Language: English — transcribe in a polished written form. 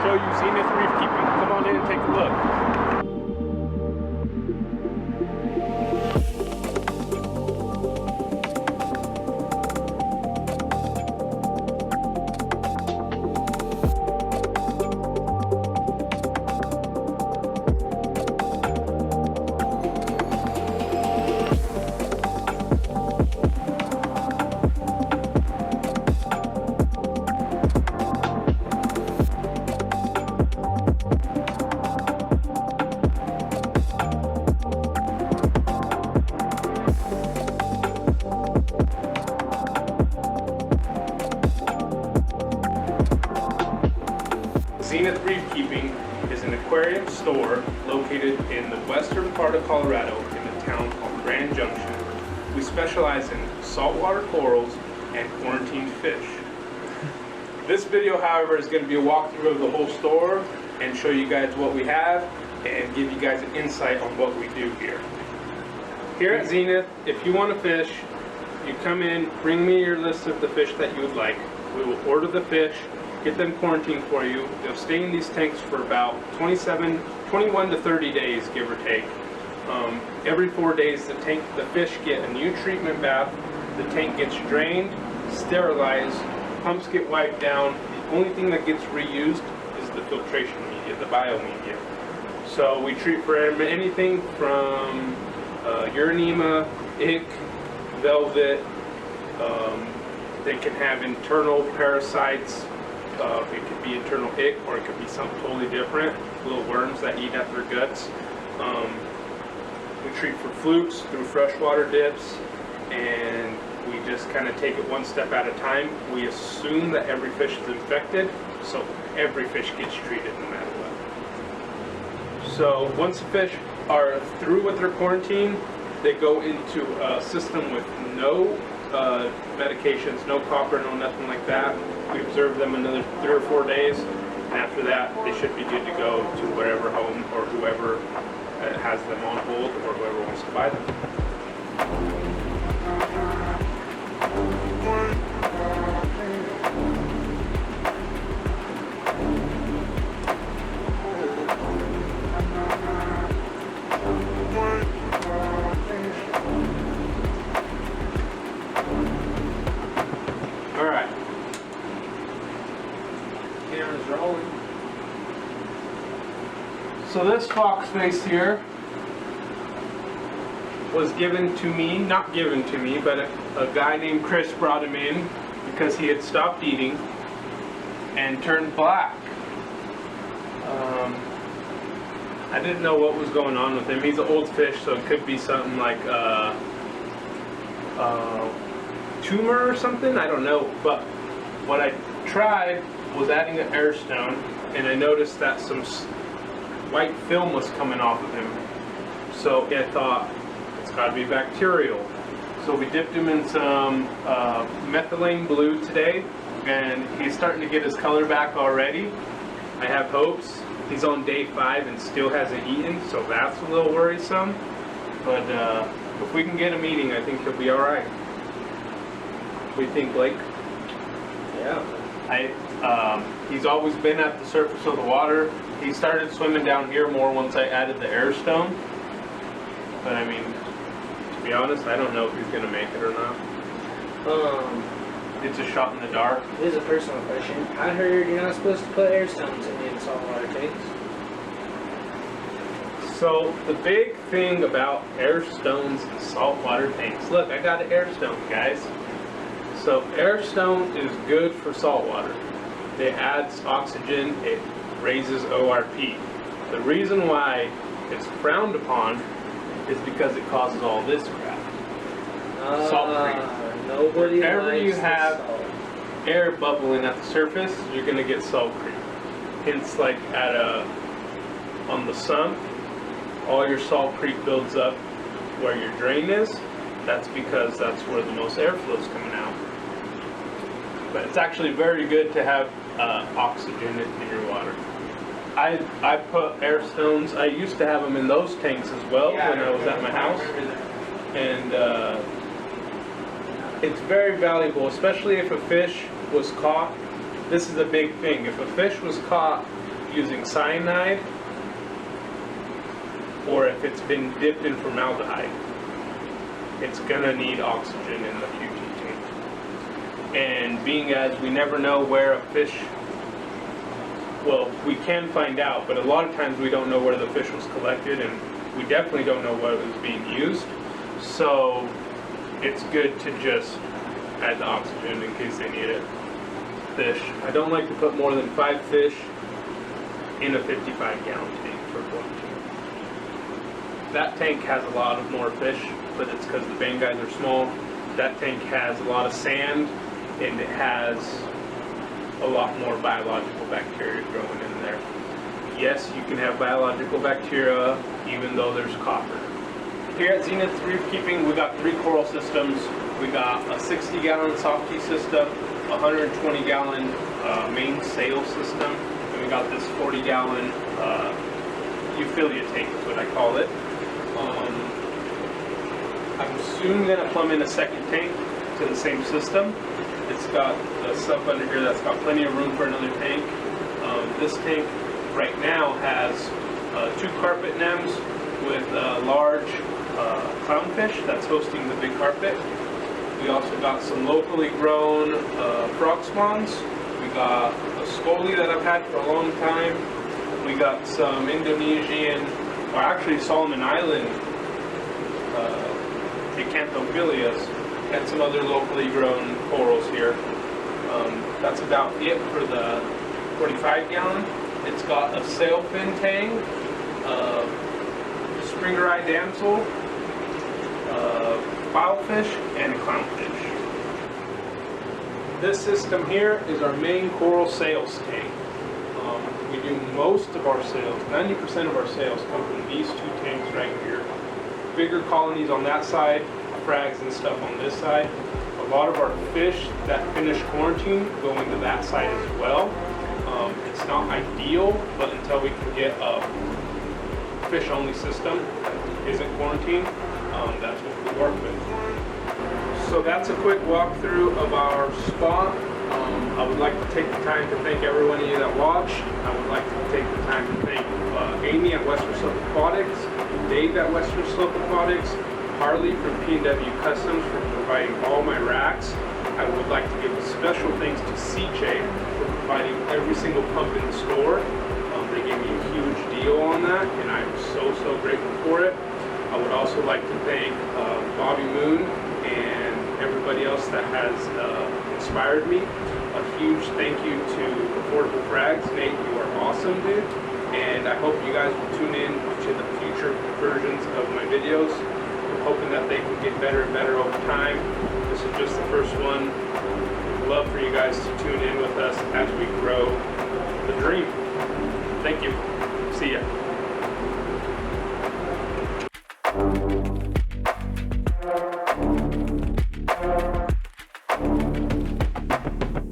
show you Zenith Reef Keeping. Come on in and take a look. Zenith Reef Keeping is an aquarium store located in the western part of Colorado in a town called Grand Junction. We specialize in saltwater corals and quarantined fish. This video, however, is going to be a walkthrough of the whole store and show you guys what we have and give you guys an insight on what we do here. Here at Zenith, if you want to fish, you come in, bring me your list of the fish that you would like. We will order the fish, get them quarantined for you. They'll stay in these tanks for about 21 to 30 days, give or take. Every 4 days, the fish get a new treatment bath. The tank gets drained, sterilized, pumps get wiped down. The only thing that gets reused is the filtration media, the biomedia. So we treat for anything from urinema, ick, velvet. They can have internal parasites. It could be internal ick, or it could be something totally different, little worms that eat at their guts. We treat for flukes through freshwater dips, and we just kind of take it one step at a time. We assume that every fish is infected, so every fish gets treated no matter what. So once the fish are through with their quarantine, they go into a system with no medications, no copper, no nothing like that. We observe them another 3 or 4 days, and after that they should be good to go to wherever home or whoever has them on hold or whoever wants to buy them. Alright. Camera's rolling. So this fox face here was given to me, not given to me, but a guy named Chris brought him in because he had stopped eating and turned black. I didn't know what was going on with him. He's an old fish, so it could be something like tumor or something, I don't know. But what I tried was adding an air stone, and I noticed that some white film was coming off of him. So I thought, it's got to be bacterial. So we dipped him in some methylene blue today, and he's starting to get his color back already. I have hopes. He's on day 5 and still hasn't eaten, so that's a little worrisome. But if we can get him eating, I think he'll be all right. What do you think, Blake? Yeah. He's always been at the surface of the water. He started swimming down here more once I added the air stone. But I mean, to be honest, I don't know if he's going to make it or not. It's a shot in the dark. Here's a personal question. I heard you're not supposed to put air stones in saltwater tanks. So the big thing about air stones in saltwater tanks. Look, I got an air stone, guys. So air stone is good for saltwater. It adds oxygen. It raises ORP. The reason why it's frowned upon is because it causes all this crap. Salt creep. Nobody Whenever you have salt. air bubbling at the surface, you're going to get salt creep. Hence, like on the sump, all your salt creep builds up where your drain is. That's because that's where the most airflow is coming out. But it's actually very good to have oxygen in your water. I put air stones. I used to have them in those tanks as well when I was at my house, and it's very valuable, especially if a fish was caught. This is a big thing. If a fish was caught using cyanide or if it's been dipped in formaldehyde, it's gonna need oxygen in the QT tank. And being as we never know where a fish, well, we can find out, but a lot of times we don't know where the fish was collected, and we definitely don't know what was being used. So it's good to just add the oxygen in case they need it. Fish. I don't like to put more than 5 fish in a 55-gallon tank for quarantine. That tank has a lot of more fish, but it's because the Bang guys are small. That tank has a lot of sand, and it has a lot more biological bacteria growing in there. Yes, you can have biological bacteria even though there's copper. Here at Zenith Reef Keeping, we got 3 coral systems. We got a 60-gallon softy system, a 120-gallon main sail system, and we got this 40-gallon Euphilia tank is what I call it. I'm soon going to plumb in a second tank to the same system. It's got stuff under here that's got plenty of room for another tank. This tank right now has 2 carpet nems with a large clownfish that's hosting the big carpet. We also got some locally grown frog spawns. We got a scolie that I've had for a long time. We got some Indonesian, or actually Solomon Island Acanthophilias, and some other locally grown corals here. That's about it for the 45-gallon. It's got a sailfin tang, Springer eye damsel, filefish, and clownfish. This system here is our main coral sales tank. We do most of our sales, 90% of our sales come from these 2 tanks right here. Bigger colonies on that side, frags and stuff on this side. A lot of our fish that finish quarantine go into that side as well. It's not ideal, but until we can get a fish-only system that isn't quarantined, that's what we work with. So that's a quick walkthrough of our spot. I would like to take the time to thank every one of you that watch. I would like to take the time to thank Amy at Western Slope Aquatics, Dave at Western Slope Aquatics, Harley from P&W Customs for providing all my racks. I would like to give a special thanks to CJ for providing every single pump in the store. They gave me a huge deal on that, and I'm so grateful for it. I would also like to thank Bobby Moon and everybody else that has inspired me. A huge thank you to Affordable Frags. Nate, you are awesome, dude. And I hope you guys will tune in to the future versions of my videos. I'm hoping that they can get better and better over time. This is just the first one. I'd love for you guys to tune in with us as we grow the dream. Thank you. See ya.